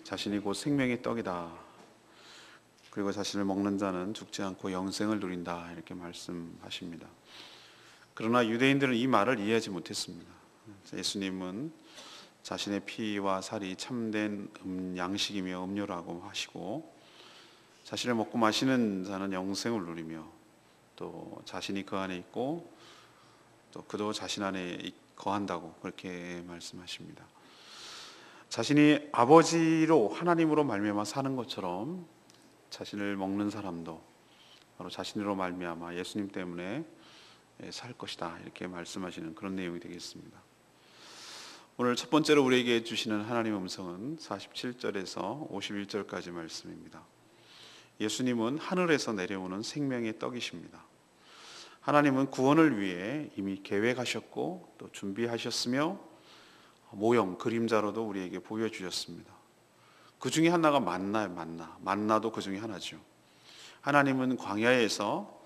자신이 곧 생명의 떡이다. 그리고 자신을 먹는 자는 죽지 않고 영생을 누린다. 이렇게 말씀하십니다. 그러나 유대인들은 이 말을 이해하지 못했습니다. 예수님은 자신의 피와 살이 참된 양식이며 음료라고 하시고, 자신을 먹고 마시는 자는 영생을 누리며 또 자신이 그 안에 있고 또 그도 자신 안에 거한다고 그렇게 말씀하십니다. 자신이 아버지로 하나님으로 말미암아 사는 것처럼 자신을 먹는 사람도 바로 자신으로 말미암아 예수님 때문에 살 것이다, 이렇게 말씀하시는 그런 내용이 되겠습니다. 오늘 첫 번째로 우리에게 주시는 하나님의 음성은 47절에서 51절까지 말씀입니다. 예수님은 하늘에서 내려오는 생명의 떡이십니다. 하나님은 구원을 위해 이미 계획하셨고 또 준비하셨으며 모형, 그림자로도 우리에게 보여주셨습니다. 그 중에 하나가 만나예요. 만나도 그 중에 하나죠. 하나님은 광야에서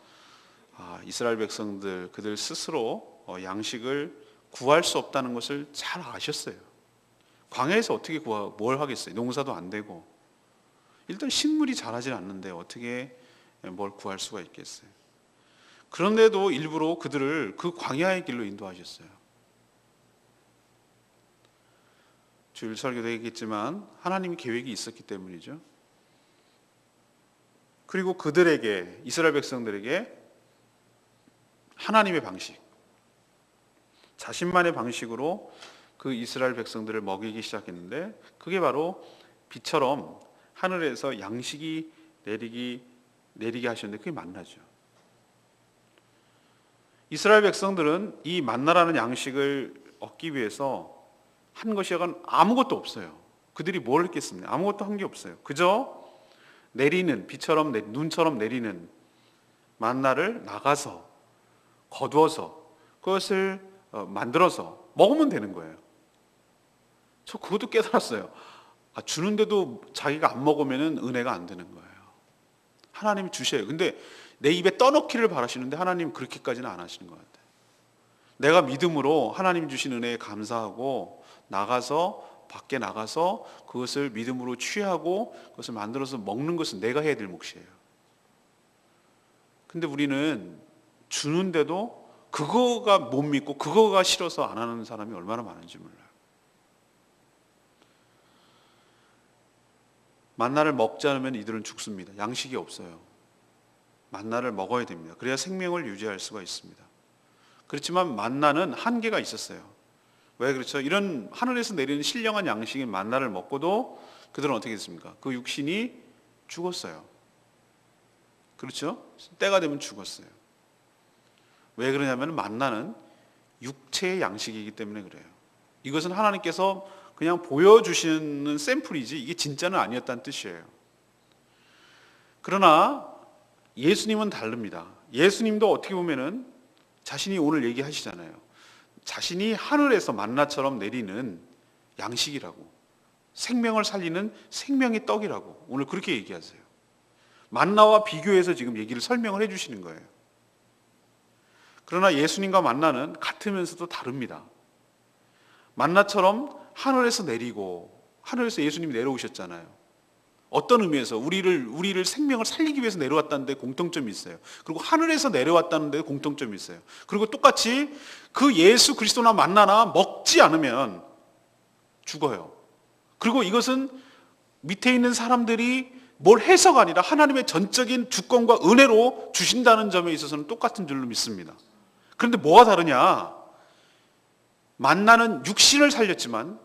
이스라엘 백성들 그들 스스로 양식을 구할 수 없다는 것을 잘 아셨어요. 광야에서 어떻게 뭘 하겠어요? 농사도 안 되고 일단 식물이 자라질 않는데 어떻게 뭘 구할 수가 있겠어요? 그런데도 일부러 그들을 그 광야의 길로 인도하셨어요. 주일 설교도 했겠지만 하나님의 계획이 있었기 때문이죠. 그리고 그들에게, 이스라엘 백성들에게 하나님의 방식, 자신만의 방식으로 그 이스라엘 백성들을 먹이기 시작했는데, 그게 바로 비처럼 하늘에서 양식이 내리게 하셨는데 그게 만나죠. 이스라엘 백성들은 이 만나라는 양식을 얻기 위해서 한 것이 약간 아무것도 없어요. 그들이 뭘 했겠습니까? 아무것도 한 게 없어요. 그저 내리는, 비처럼 눈처럼 내리는 만나를 나가서 거두어서 그것을 만들어서 먹으면 되는 거예요. 저 그것도 깨달았어요. 주는데도 자기가 안 먹으면 은혜가 안 되는 거예요. 하나님이 주셔요. 근데 내 입에 떠넣기를 바라시는데 하나님 그렇게까지는 안 하시는 것 같아요. 내가 믿음으로 하나님 주신 은혜에 감사하고 밖에 나가서 그것을 믿음으로 취하고 그것을 만들어서 먹는 것은 내가 해야 될 몫이에요. 근데 우리는 주는데도 그거가 못 믿고 그거가 싫어서 안 하는 사람이 얼마나 많은지 몰라요. 만나를 먹지 않으면 이들은 죽습니다. 양식이 없어요. 만나를 먹어야 됩니다. 그래야 생명을 유지할 수가 있습니다. 그렇지만 만나는 한계가 있었어요. 왜 그렇죠? 이런 하늘에서 내리는 신령한 양식인 만나를 먹고도 그들은 어떻게 됐습니까? 그 육신이 죽었어요. 그렇죠? 때가 되면 죽었어요. 왜 그러냐면 만나는 육체의 양식이기 때문에 그래요. 이것은 하나님께서 그냥 보여주시는 샘플이지 이게 진짜는 아니었다는 뜻이에요. 그러나 예수님은 다릅니다. 예수님도 어떻게 보면은 자신이 오늘 얘기하시잖아요. 자신이 하늘에서 만나처럼 내리는 양식이라고, 생명을 살리는 생명의 떡이라고 오늘 그렇게 얘기하세요. 만나와 비교해서 지금 얘기를 설명을 해주시는 거예요. 그러나 예수님과 만나는 같으면서도 다릅니다. 만나처럼 하늘에서 내리고, 하늘에서 예수님이 내려오셨잖아요. 어떤 의미에서 우리를 생명을 살리기 위해서 내려왔다는 데 공통점이 있어요. 그리고 하늘에서 내려왔다는 데 공통점이 있어요. 그리고 똑같이 그 예수 그리스도나 만나나 먹지 않으면 죽어요. 그리고 이것은 밑에 있는 사람들이 뭘 해서가 아니라 하나님의 전적인 주권과 은혜로 주신다는 점에 있어서는 똑같은 줄로 믿습니다. 그런데 뭐가 다르냐? 만나는 육신을 살렸지만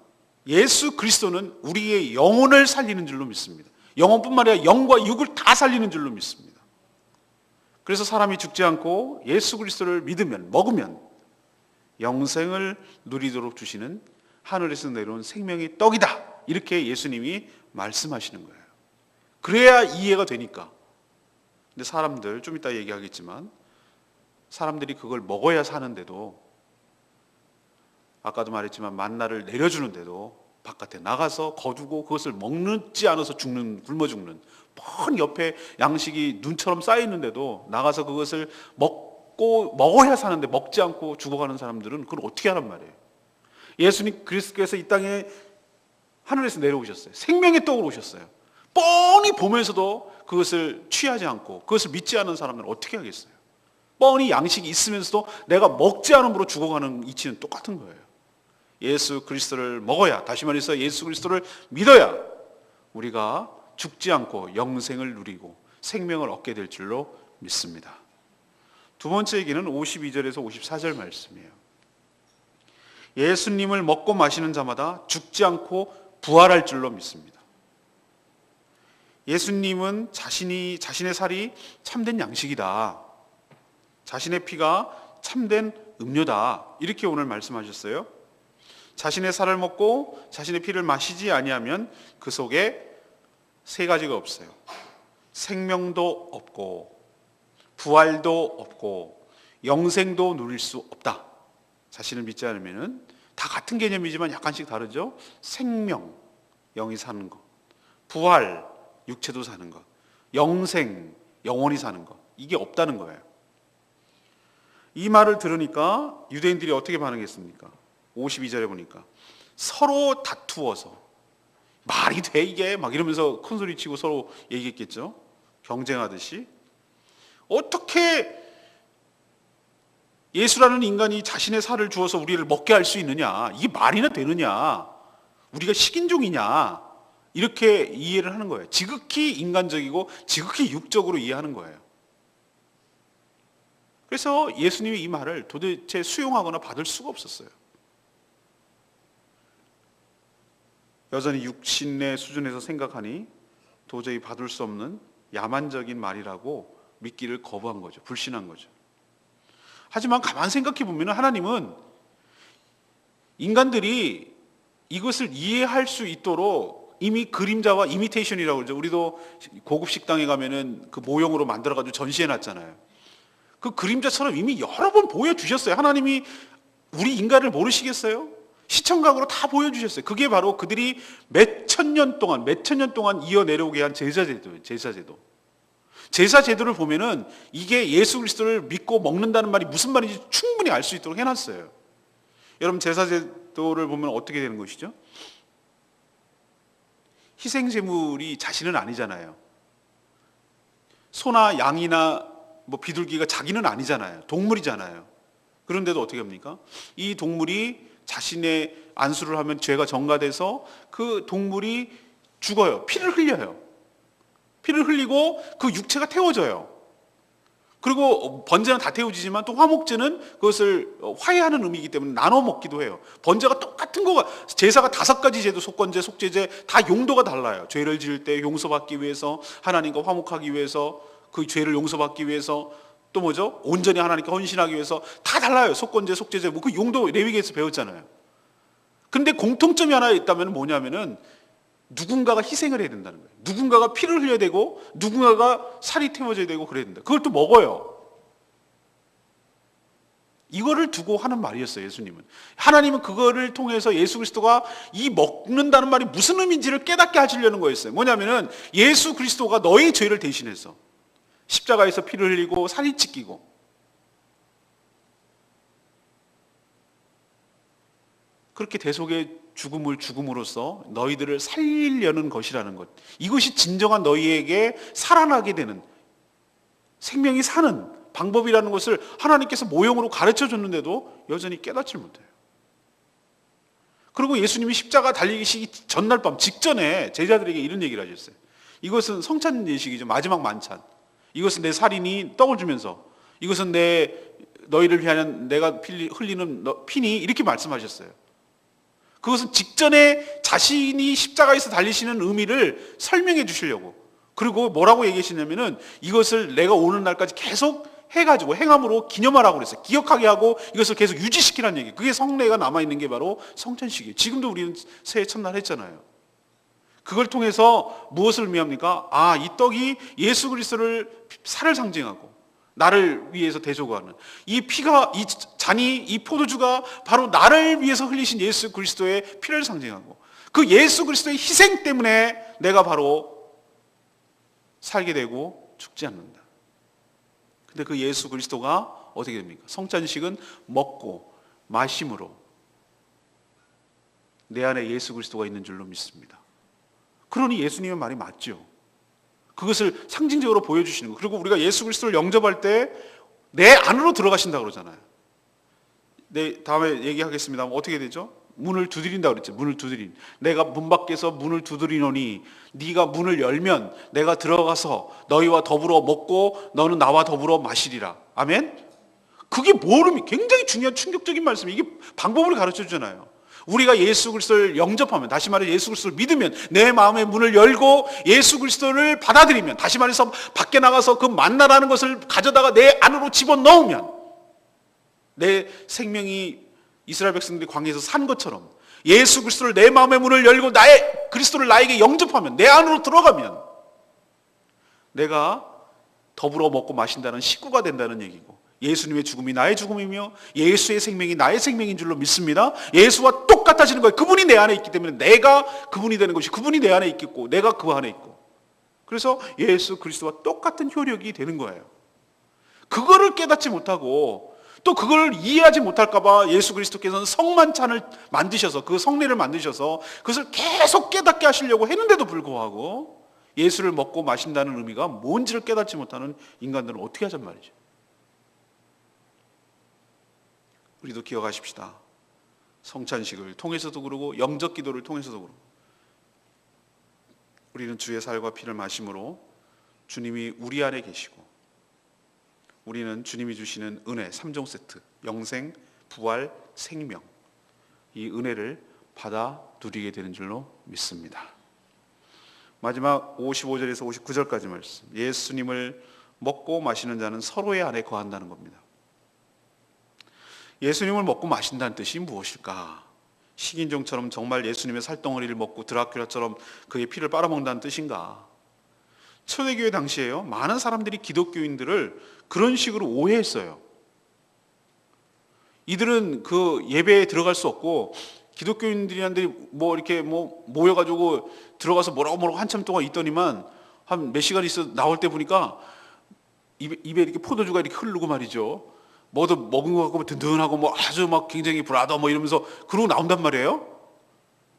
예수 그리스도는 우리의 영혼을 살리는 줄로 믿습니다. 영혼뿐만 아니라 영과 육을 다 살리는 줄로 믿습니다. 그래서 사람이 죽지 않고 예수 그리스도를 먹으면 영생을 누리도록 주시는 하늘에서 내려온 생명의 떡이다, 이렇게 예수님이 말씀하시는 거예요. 그래야 이해가 되니까. 근데 사람들, 좀 이따 얘기하겠지만 사람들이 그걸 먹어야 사는데도, 아까도 말했지만 만나를 내려주는데도 바깥에 나가서 거두고 그것을 먹지 않아서 굶어 죽는, 뻔 옆에 양식이 눈처럼 쌓여 있는데도 나가서 그것을 먹어야 사는데 먹지 않고 죽어가는 사람들은 그걸 어떻게 하란 말이에요. 예수님 그리스도께서 이 땅에 하늘에서 내려오셨어요. 생명의 떡으로 오셨어요. 뻔히 보면서도 그것을 취하지 않고 그것을 믿지 않는 사람들은 어떻게 하겠어요? 뻔히 양식이 있으면서도 내가 먹지 않음으로 죽어가는 이치는 똑같은 거예요. 예수 그리스도를 먹어야, 다시 말해서 예수 그리스도를 믿어야 우리가 죽지 않고 영생을 누리고 생명을 얻게 될 줄로 믿습니다. 두 번째 얘기는 52절에서 54절 말씀이에요. 예수님을 먹고 마시는 자마다 죽지 않고 부활할 줄로 믿습니다. 예수님은 자신의 살이 참된 양식이다, 자신의 피가 참된 음료다, 이렇게 오늘 말씀하셨어요. 자신의 살을 먹고 자신의 피를 마시지 아니하면 그 속에 세 가지가 없어요. 생명도 없고 부활도 없고 영생도 누릴 수 없다. 자신을 믿지 않으면 다 같은 개념이지만 약간씩 다르죠. 생명, 영이 사는 것, 부활, 육체도 사는 것, 영생, 영원히 사는 것, 이게 없다는 거예요. 이 말을 들으니까 유대인들이 어떻게 반응했습니까? 52절에 보니까 서로 다투어서 말이 돼 이게? 막 이러면서 큰 소리 치고 서로 얘기했겠죠. 경쟁하듯이. 어떻게 예수라는 인간이 자신의 살을 주어서 우리를 먹게 할 수 있느냐? 이게 말이나 되느냐? 우리가 식인종이냐? 이렇게 이해를 하는 거예요. 지극히 인간적이고 지극히 육적으로 이해하는 거예요. 그래서 예수님이 이 말을 도대체 수용하거나 받을 수가 없었어요. 여전히 육신의 수준에서 생각하니 도저히 받을 수 없는 야만적인 말이라고 믿기를 거부한 거죠. 불신한 거죠. 하지만 가만 생각해 보면 하나님은 인간들이 이것을 이해할 수 있도록 이미 그림자와 이미테이션이라고 그러죠. 우리도 고급 식당에 가면은 그 모형으로 만들어가지고 전시해 놨잖아요. 그 그림자처럼 이미 여러 번 보여주셨어요. 하나님이 우리 인간을 모르시겠어요? 시청각으로 다 보여주셨어요. 그게 바로 그들이 몇 천 년 동안 이어 내려오게 한 제사제도예요. 제사제도를 보면은 이게 예수 그리스도를 믿고 먹는다는 말이 무슨 말인지 충분히 알 수 있도록 해놨어요. 여러분, 제사제도를 보면 어떻게 되는 것이죠? 희생제물이 자신은 아니잖아요. 소나 양이나 뭐 비둘기가 자기는 아니잖아요. 동물이잖아요. 그런데도 어떻게 합니까? 이 동물이 자신의 안수를 하면 죄가 전가돼서 그 동물이 죽어요. 피를 흘려요. 피를 흘리고 그 육체가 태워져요. 그리고 번제는 다 태워지지만 또 화목제는 그것을 화해하는 의미이기 때문에 나눠 먹기도 해요. 번제가 똑같은 거가, 제사가 5가지 제도, 속건제, 속죄제 다 용도가 달라요. 죄를 지을 때 용서받기 위해서, 하나님과 화목하기 위해서, 그 죄를 용서받기 위해서, 또 뭐죠? 온전히 하나님께 헌신하기 위해서 다 달라요. 속건제, 속죄제, 뭐 그 용도 레위기에서 배웠잖아요. 근데 공통점이 하나 있다면 뭐냐면은 누군가가 희생을 해야 된다는 거예요. 누군가가 피를 흘려야 되고 누군가가 살이 태워져야 되고 그래야 된다. 그걸 또 먹어요. 이거를 두고 하는 말이었어요, 예수님은. 하나님은 그거를 통해서 예수 그리스도가 이 먹는다는 말이 무슨 의미인지를 깨닫게 하시려는 거였어요. 뭐냐면은 예수 그리스도가 너의 죄를 대신해서 십자가에서 피를 흘리고 살이 찢기고 그렇게 대속의 죽음을 죽음으로써 너희들을 살리려는 것이라는 것. 이것이 진정한 너희에게 살아나게 되는, 생명이 사는 방법이라는 것을 하나님께서 모형으로 가르쳐 줬는데도 여전히 깨닫지 못해요. 그리고 예수님이 십자가 달리시기 전날 밤 직전에 제자들에게 이런 얘기를 하셨어요. 이것은 성찬 예식이죠. 마지막 만찬. 이것은 내 살이니, 떡을 주면서 이것은 너희를 위하여 내가 흘리는 피니, 이렇게 말씀하셨어요. 그것은 직전에 자신이 십자가에서 달리시는 의미를 설명해 주시려고. 그리고 뭐라고 얘기하시냐면은 이것을 내가 오는 날까지 계속 해가지고 행함으로 기념하라고 그랬어요. 기억하게 하고 이것을 계속 유지시키라는 얘기. 그게 성례가 남아있는 게 바로 성찬식이에요. 지금도 우리는 새해 첫날 했잖아요. 그걸 통해서 무엇을 의미합니까? 아, 이 떡이 예수 그리스도를 살을 상징하고 나를 위해서 대속하는, 이 피가, 이 잔이, 이 포도주가 바로 나를 위해서 흘리신 예수 그리스도의 피를 상징하고 그 예수 그리스도의 희생 때문에 내가 바로 살게 되고 죽지 않는다. 근데 그 예수 그리스도가 어떻게 됩니까? 성찬식은 먹고 마심으로 내 안에 예수 그리스도가 있는 줄로 믿습니다. 그러니 예수님의 말이 맞죠. 그것을 상징적으로 보여주시는 거. 그리고 우리가 예수 그리스도를 영접할 때 내 안으로 들어가신다고 그러잖아요. 네, 다음에 얘기하겠습니다. 어떻게 되죠? 문을 두드린다고 그랬죠. 문을 두드린. 내가 문 밖에서 문을 두드리노니 네가 문을 열면 내가 들어가서 너희와 더불어 먹고 너는 나와 더불어 마시리라. 아멘? 그게 뭐를 굉장히 중요한 충격적인 말씀이 이게 방법을 가르쳐 주잖아요. 우리가 예수 그리스도를 영접하면, 다시 말해 예수 그리스도를 믿으면, 내 마음의 문을 열고 예수 그리스도를 받아들이면, 다시 말해서 밖에 나가서 그 만나라는 것을 가져다가 내 안으로 집어넣으면, 내 생명이 이스라엘 백성들이 광야에서 산 것처럼 예수 그리스도를 내 마음의 문을 열고 나의 그리스도를 나에게 영접하면, 내 안으로 들어가면 내가 더불어 먹고 마신다는 식구가 된다는 얘기고, 예수님의 죽음이 나의 죽음이며 예수의 생명이 나의 생명인 줄로 믿습니다. 예수와 똑같아지는 거예요. 그분이 내 안에 있기 때문에 내가 그분이 되는 것이, 그분이 내 안에 있겠고 내가 그 안에 있고, 그래서 예수 그리스도와 똑같은 효력이 되는 거예요. 그거를 깨닫지 못하고 또 그걸 이해하지 못할까 봐 예수 그리스도께서는 성만찬을 만드셔서, 그 성례를 만드셔서 그것을 계속 깨닫게 하시려고 했는데도 불구하고 예수를 먹고 마신다는 의미가 뭔지를 깨닫지 못하는 인간들은 어떻게 하잔 말이죠. 우리도 기억하십시다. 성찬식을 통해서도 그러고 영적 기도를 통해서도 그러고, 우리는 주의 살과 피를 마심으로 주님이 우리 안에 계시고, 우리는 주님이 주시는 은혜 3종 세트, 영생, 부활, 생명, 이 은혜를 받아 누리게 되는 줄로 믿습니다. 마지막 55절에서 59절까지 말씀, 예수님을 먹고 마시는 자는 서로의 안에 거한다는 겁니다. 예수님을 먹고 마신다는 뜻이 무엇일까? 식인종처럼 정말 예수님의 살덩어리를 먹고 드라큘라처럼 그의 피를 빨아먹는다는 뜻인가? 초대교회 당시에요, 많은 사람들이 기독교인들을 그런 식으로 오해했어요. 이들은 그 예배에 들어갈 수 없고, 기독교인들이 뭐 이렇게 뭐 모여가지고 들어가서 뭐라고 한참 동안 있더니만 한 몇 시간 있어 나올 때 보니까 입에 이렇게 포도주가 이렇게 흐르고 말이죠. 뭐도 먹은 것 같고 든든하고 뭐 아주 막 굉장히 브라더 뭐 이러면서 그러고 나온단 말이에요.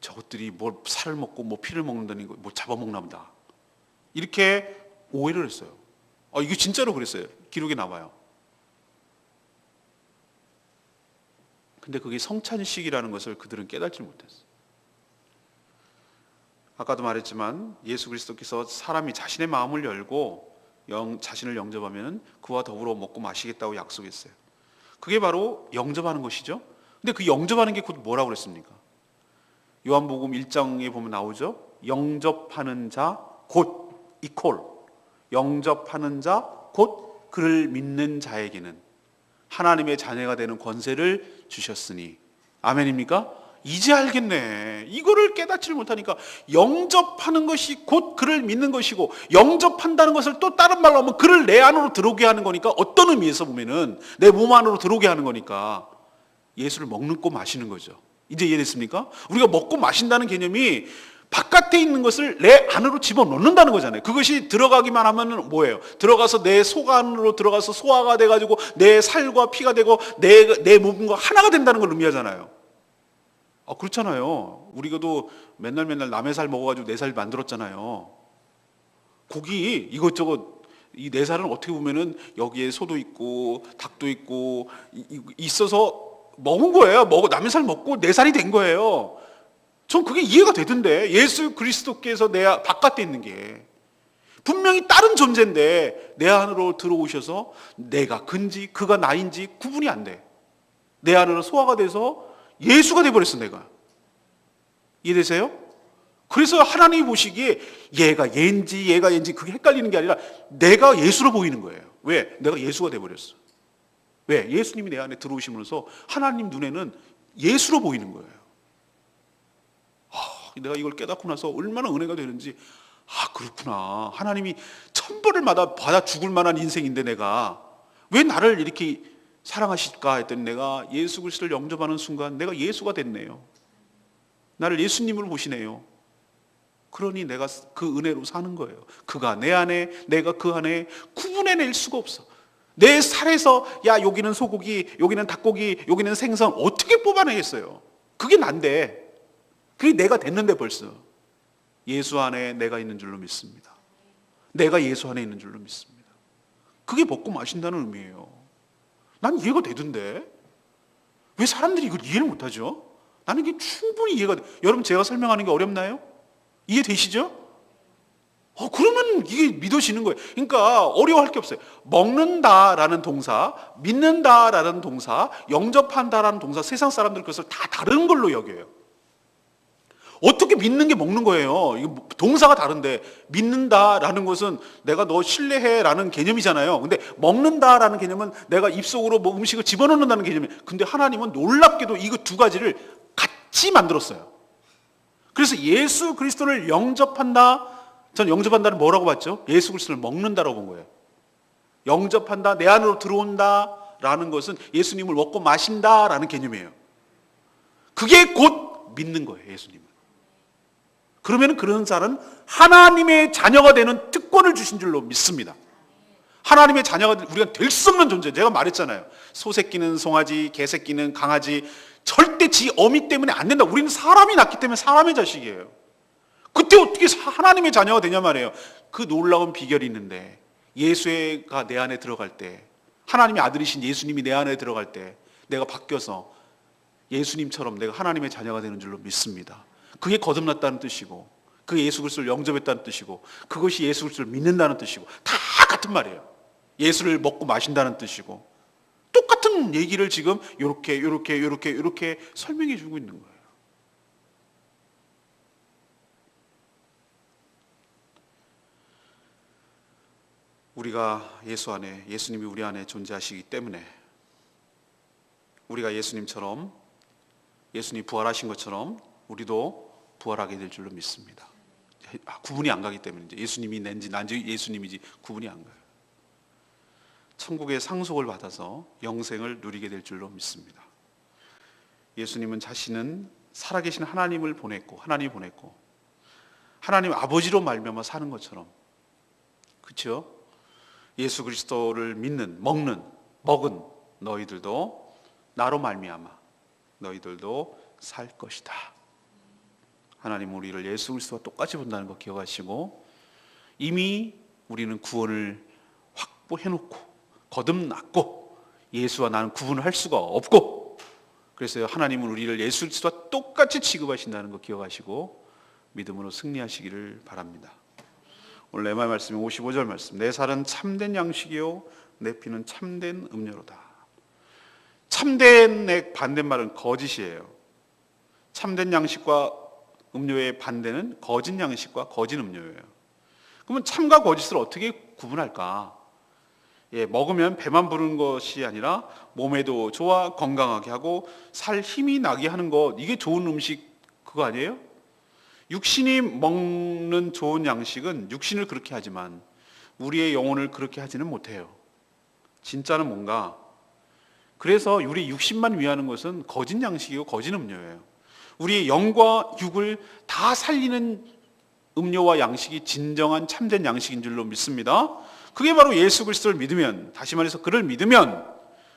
저것들이 뭘 살을 먹고 뭐 피를 먹는다니, 뭐 잡아먹나 보다, 이렇게 오해를 했어요. 이거 진짜로 그랬어요. 기록에 나와요. 근데 그게 성찬식이라는 것을 그들은 깨닫지 못했어요. 아까도 말했지만 예수 그리스도께서 사람이 자신의 마음을 열고 자신을 영접하면 그와 더불어 먹고 마시겠다고 약속했어요. 그게 바로 영접하는 것이죠. 근데 그 영접하는 게 곧 뭐라고 그랬습니까? 요한복음 1장에 보면 나오죠. 영접하는 자 곧 이퀄, 영접하는 자 곧 그를 믿는 자에게는 하나님의 자녀가 되는 권세를 주셨으니. 아멘입니까? 이제 알겠네. 이거를 깨닫지를 못하니까 영접하는 것이 곧 그를 믿는 것이고, 영접한다는 것을 또 다른 말로 하면 그를 내 안으로 들어오게 하는 거니까, 어떤 의미에서 보면은 내 몸 안으로 들어오게 하는 거니까 예수를 먹고 마시는 거죠. 이제 이해됐습니까? 우리가 먹고 마신다는 개념이 바깥에 있는 것을 내 안으로 집어넣는다는 거잖아요. 그것이 들어가기만 하면 뭐예요? 들어가서 내 속 안으로 들어가서 소화가 돼가지고 내 살과 피가 되고 내 몸과 하나가 된다는 걸 의미하잖아요. 그렇잖아요. 우리가도 맨날 남의 살 먹어가지고 내 살 만들었잖아요. 고기 이것저것, 이 내 살은 어떻게 보면은 여기에 소도 있고 닭도 있고 있어서 먹은 거예요. 남의 살 먹고 내 살이 된 거예요. 전 그게 이해가 되던데, 예수 그리스도께서 내 바깥에 있는 게 분명히 다른 존재인데 내 안으로 들어오셔서 내가 그인지 그가 나인지 구분이 안 돼. 내 안으로 소화가 돼서 예수가 돼버렸어. 내가. 이해되세요? 그래서 하나님이 보시기에 얘가 얘인지 그게 헷갈리는 게 아니라 내가 예수로 보이는 거예요. 왜? 내가 예수가 돼버렸어. 왜? 예수님이 내 안에 들어오시면서 하나님 눈에는 예수로 보이는 거예요. 내가 이걸 깨닫고 나서 얼마나 은혜가 되는지, 그렇구나. 하나님이 천벌을 받아 죽을 만한 인생인데 내가 왜 나를 이렇게 사랑하실까 했더니, 내가 예수 그리스도를 영접하는 순간 내가 예수가 됐네요. 나를 예수님으로 보시네요. 그러니 내가 그 은혜로 사는 거예요. 그가 내 안에, 내가 그 안에 구분해낼 수가 없어. 내 살에서 여기는 소고기, 여기는 닭고기, 여기는 생선 어떻게 뽑아내겠어요? 그게 난데. 그게 내가 됐는데 벌써 예수 안에 내가 있는 줄로 믿습니다. 내가 예수 안에 있는 줄로 믿습니다. 그게 먹고 마신다는 의미예요. 난 이해가 되던데 왜 사람들이 이걸 이해를 못하죠? 나는 이게 충분히 이해가 돼. 여러분 제가 설명하는 게 어렵나요? 이해되시죠? 그러면 이게 믿어지는 거예요. 그러니까 어려워할 게 없어요. 먹는다라는 동사, 믿는다라는 동사, 영접한다라는 동사, 세상 사람들 그것을 다 다른 걸로 여겨요. 어떻게 믿는 게 먹는 거예요? 이거 동사가 다른데 믿는다라는 것은 내가 너 신뢰해라는 개념이잖아요. 근데 먹는다라는 개념은 내가 입속으로 뭐 음식을 집어넣는다는 개념이에요. 근데 하나님은 놀랍게도 이거 두 가지를 같이 만들었어요. 그래서 예수 그리스도를 영접한다. 전 영접한다는 뭐라고 봤죠? 예수 그리스도를 먹는다라고 본 거예요. 영접한다, 내 안으로 들어온다라는 것은 예수님을 먹고 마신다라는 개념이에요. 그게 곧 믿는 거예요, 예수님을. 그러면 그런 자는 하나님의 자녀가 되는 특권을 주신 줄로 믿습니다. 하나님의 자녀가 우리가 될 수 없는 존재. 제가 말했잖아요. 소새끼는 송아지, 개새끼는 강아지. 절대 지 어미 때문에 안 된다. 우리는 사람이 낳기 때문에 사람의 자식이에요. 그때 어떻게 하나님의 자녀가 되냐 말이에요. 그 놀라운 비결이 있는데 예수가 내 안에 들어갈 때, 하나님의 아들이신 예수님이 내 안에 들어갈 때 내가 바뀌어서 예수님처럼 내가 하나님의 자녀가 되는 줄로 믿습니다. 그게 거듭났다는 뜻이고, 그게 예수 그리스도를 영접했다는 뜻이고, 그것이 예수 그리스도를 믿는다는 뜻이고, 다 같은 말이에요. 예수를 먹고 마신다는 뜻이고, 똑같은 얘기를 지금 이렇게 설명해 주고 있는 거예요. 우리가 예수 안에, 예수님이 우리 안에 존재하시기 때문에 우리가 예수님처럼, 예수님이 부활하신 것처럼 우리도 부활하게 될 줄로 믿습니다. 구분이 안 가기 때문에 예수님이 낸지 난지 예수님이지 구분이 안 가요. 천국의 상속을 받아서 영생을 누리게 될 줄로 믿습니다. 예수님은 자신은 살아계신 하나님을 보냈고, 하나님이 보냈고, 하나님 아버지로 말미암아 사는 것처럼, 그렇죠? 예수 그리스도를 믿는, 먹은 너희들도 나로 말미암아 너희들도 살 것이다. 하나님은 우리를 예수 그리스도와 똑같이 본다는 거 기억하시고, 이미 우리는 구원을 확보해놓고 거듭났고 예수와 나는 구분을 할 수가 없고, 그래서 하나님은 우리를 예수 그리스도와 똑같이 취급하신다는 거 기억하시고 믿음으로 승리하시기를 바랍니다. 오늘 레마 말씀이 55절 말씀. 내 살은 참된 양식이요 내 피는 참된 음료로다. 참된의 반대말은 거짓이에요. 참된 양식과 음료의 반대는 거짓 양식과 거짓 음료예요. 그러면 참과 거짓을 어떻게 구분할까? 먹으면 배만 부르는 것이 아니라 몸에도 좋아, 건강하게 하고 살 힘이 나게 하는 것, 이게 좋은 음식 그거 아니에요? 육신이 먹는 좋은 양식은 육신을 그렇게 하지만 우리의 영혼을 그렇게 하지는 못해요. 진짜는 뭔가, 그래서 우리 육신만 위하는 것은 거짓 양식이고 거짓 음료예요. 우리의 영과 육을 다 살리는 음료와 양식이 진정한 참된 양식인 줄로 믿습니다. 그게 바로 예수 그리스도를 믿으면, 다시 말해서 그를 믿으면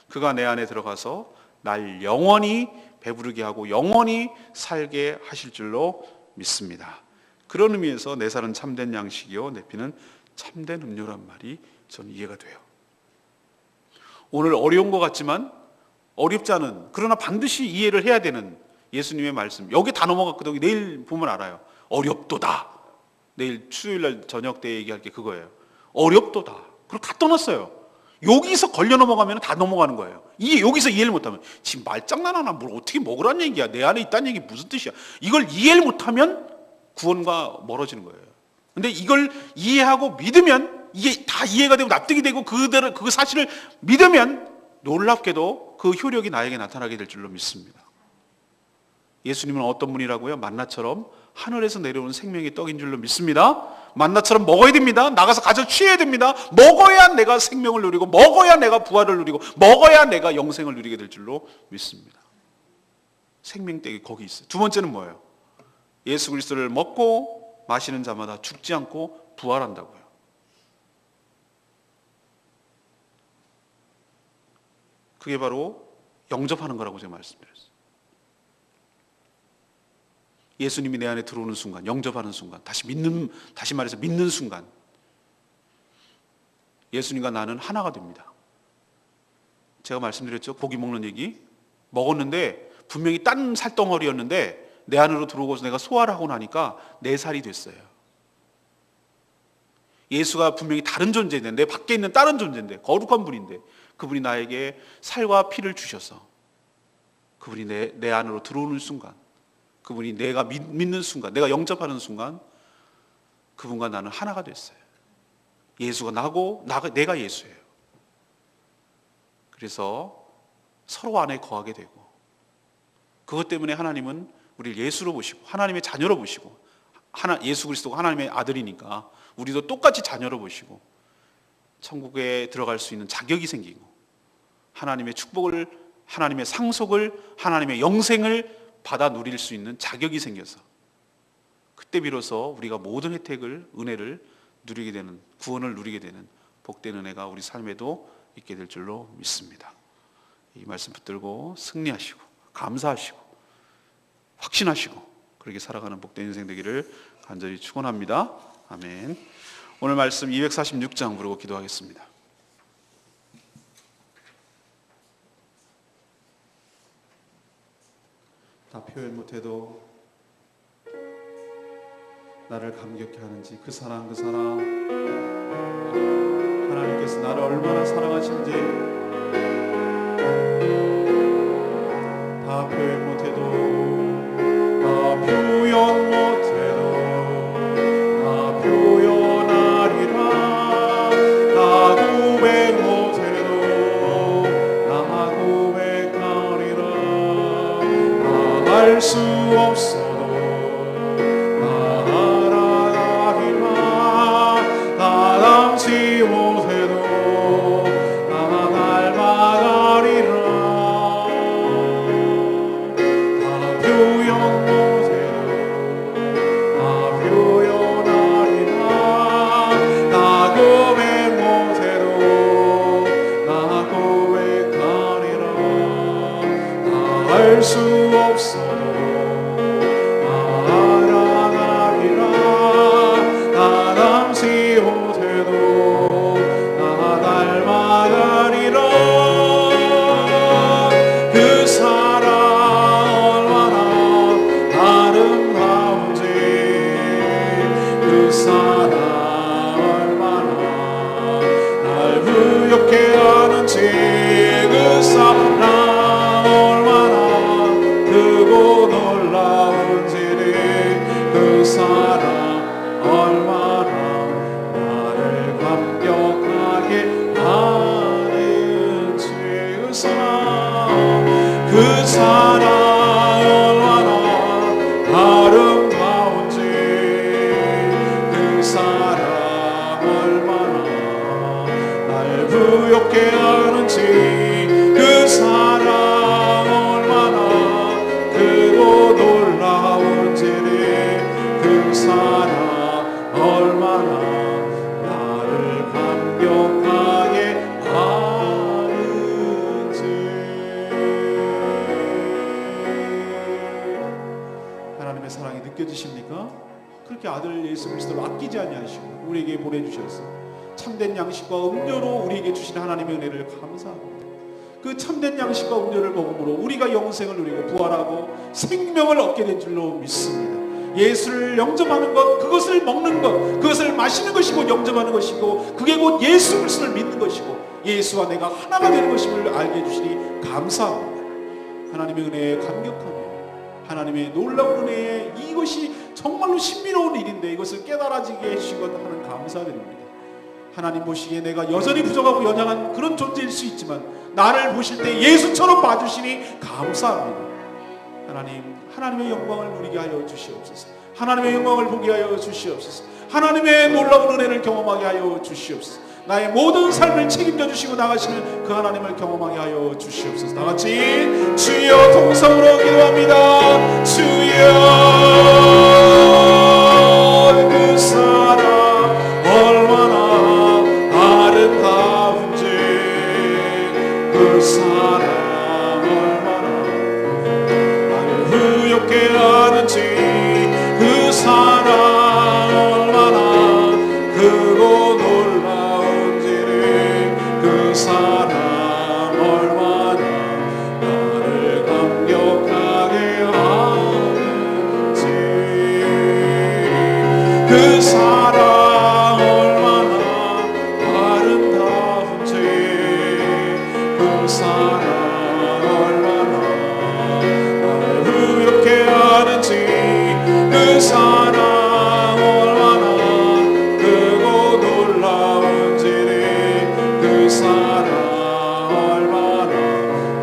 그가 내 안에 들어가서 날 영원히 배부르게 하고 영원히 살게 하실 줄로 믿습니다. 그런 의미에서 내 살은 참된 양식이요 내 피는 참된 음료란 말이 저는 이해가 돼요. 오늘 어려운 것 같지만 어렵지 않은, 그러나 반드시 이해를 해야 되는 예수님의 말씀, 여기 다 넘어갔거든요. 내일 보면 알아요. 어렵도다. 내일 수요일날 저녁 때 얘기할 게 그거예요. 어렵도다. 그리고 다 떠났어요. 여기서 걸려 넘어가면 다 넘어가는 거예요. 이게 여기서 이해를 못하면 지금 말장난하나, 뭘 어떻게 먹으란 얘기야, 내 안에 있다는 얘기 무슨 뜻이야, 이걸 이해를 못하면 구원과 멀어지는 거예요. 근데 이걸 이해하고 믿으면, 이게 다 이해가 되고 납득이 되고 그대로 그 사실을 믿으면 놀랍게도 그 효력이 나에게 나타나게 될 줄로 믿습니다. 예수님은 어떤 분이라고요? 만나처럼 하늘에서 내려오는 생명의 떡인 줄로 믿습니다. 만나처럼 먹어야 됩니다. 나가서 가져 취해야 됩니다. 먹어야 내가 생명을 누리고, 먹어야 내가 부활을 누리고, 먹어야 내가 영생을 누리게 될 줄로 믿습니다. 생명떡이 거기 있어요. 두 번째는 뭐예요? 예수 그리스도를 먹고 마시는 자마다 죽지 않고 부활한다고요. 그게 바로 영접하는 거라고 제가 말씀드렸어요. 예수님이 내 안에 들어오는 순간, 영접하는 순간, 다시 말해서 믿는 순간, 예수님과 나는 하나가 됩니다. 제가 말씀드렸죠. 고기 먹는 얘기. 먹었는데 분명히 딴 살덩어리였는데 내 안으로 들어오고서 내가 소화를 하고 나니까 내 살이 됐어요. 예수가 분명히 다른 존재인데, 내 밖에 있는 다른 존재인데, 거룩한 분인데, 그분이 나에게 살과 피를 주셔서 그분이 내 안으로 들어오는 순간, 그분이 내가 믿는 순간, 내가 영접하는 순간, 그분과 나는 하나가 됐어요. 예수가 나고 내가 예수예요. 그래서 서로 안에 거하게 되고, 그것 때문에 하나님은 우리를 예수로 보시고 하나님의 자녀로 보시고, 예수 그리스도가 하나님의 아들이니까 우리도 똑같이 자녀로 보시고 천국에 들어갈 수 있는 자격이 생기고, 하나님의 축복을, 하나님의 상속을, 하나님의 영생을 받아 누릴 수 있는 자격이 생겨서, 그때 비로소 우리가 모든 혜택을, 은혜를 누리게 되는, 구원을 누리게 되는 복된 은혜가 우리 삶에도 있게 될 줄로 믿습니다. 이 말씀 붙들고 승리하시고 감사하시고 확신하시고 그렇게 살아가는 복된 인생 되기를 간절히 축원합니다. 아멘. 오늘 말씀 246장 부르고 기도하겠습니다. 다 표현 못해도 나를 감격케 하는지, 그 사랑 하나님께서 나를 얼마나 사랑하신지 다 표현 못해도, 다 표현 못해도 다 표현하리라. 다 고백 못해도 다 고백하리라. 다 할 수 없어도 닮지 못해도 나 닮아가리라. 다 표현 못해도 다 표현하리라. 다 고백 못해도 다 고백하리라. 다 할 수 없어도 그 사랑 얼마나 아름다운지, 그 사랑 얼마나 날 부엽게 하는지, 그 사랑 얼마나 크고 놀라운지를, 그 사랑 얼마나 나를 감격하게 하는지. 하나님의 사랑이 느껴지십니까? 그렇게 아들 예수 그리스도를 아끼지 아니하시고 우리에게 보내주셔서 참된 양식과 음료로 우리에게 주신 하나님의 은혜를 감사합니다. 그 참된 양식과 음료를 먹음으로 우리가 영생을 누리고 부활하고 생명을 얻게 된 줄로 믿습니다. 예수를 영접하는 것, 그것을 먹는 것, 그것을 마시는 것이고 영접하는 것이고, 그게 곧 예수 그리스도를 믿는 것이고 예수와 내가 하나가 되는 것임을 알게 해주시니 감사합니다. 하나님의 은혜에 감격하며 하나님의 놀라운 은혜에 이것이 정말로 신비로운 일인데 이것을 깨달아지게 해주신 것 하는 감사드립니다. 하나님 보시기에 내가 여전히 부족하고 연약한 그런 존재일 수 있지만 나를 보실 때 예수처럼 봐주시니 감사합니다. 하나님의 영광을 누리게 하여 주시옵소서. 하나님의 영광을 보게 하여 주시옵소서. 하나님의 놀라운 은혜를 경험하게 하여 주시옵소서. 나의 모든 삶을 책임져 주시고 나가시는 그 하나님을 경험하게 하여 주시옵소서. 다같이 주여 통성으로 기도합니다. 주여, 그 사랑 얼마나 아름다운지, 그 사랑 얼마나 나를 부엽게 하는지, 사랑 얼마나 아름다운지 그 사랑 얼마나 나를 의롭게 하는지 그 사랑 얼마나 크고 놀라운지 그 사랑 얼마나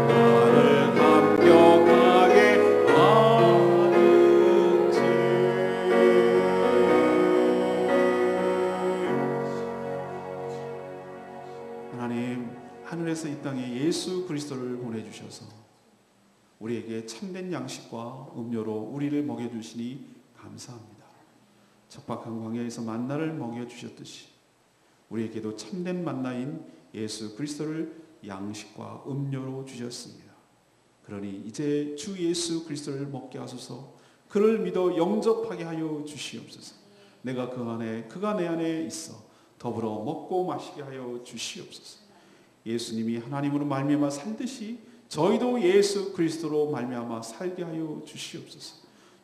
나를 감격하게 하는지. 하나님, 하늘에서 이 땅에 예수 그리스도를 보내주셔서 우리에게 참된 양식과 음료로 우리를 먹여주시니 감사합니다. 척박한 광야에서 만나를 먹여주셨듯이 우리에게도 참된 만나인 예수 그리스도를 양식과 음료로 주셨습니다. 그러니 이제 주 예수 그리스도를 먹게 하소서. 그를 믿어 영접하게 하여 주시옵소서. 내가 그 안에, 그가 내 안에 있어 더불어 먹고 마시게 하여 주시옵소서. 예수님이 하나님으로 말미암아 살듯이 저희도 예수 그리스도로 말미암아 살게 하여 주시옵소서.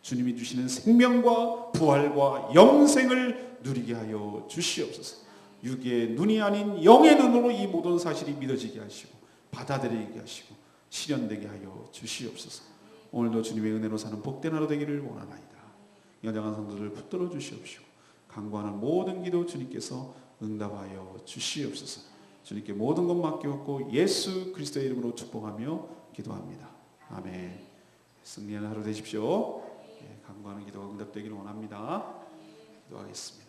주님이 주시는 생명과 부활과 영생을 누리게 하여 주시옵소서. 육의 눈이 아닌 영의 눈으로 이 모든 사실이 믿어지게 하시고 받아들이게 하시고 실현되게 하여 주시옵소서. 오늘도 주님의 은혜로 사는 복된 하루 되기를 원하나이다. 연약한 성도들 붙들어 주시옵시고 간구하는 모든 기도 주님께서 응답하여 주시옵소서. 주님께 모든 것 맡겼고 예수 그리스도의 이름으로 축복하며 기도합니다. 아멘. 승리하는 하루 되십시오. 간구하는 기도가 응답되기를 원합니다. 기도하겠습니다.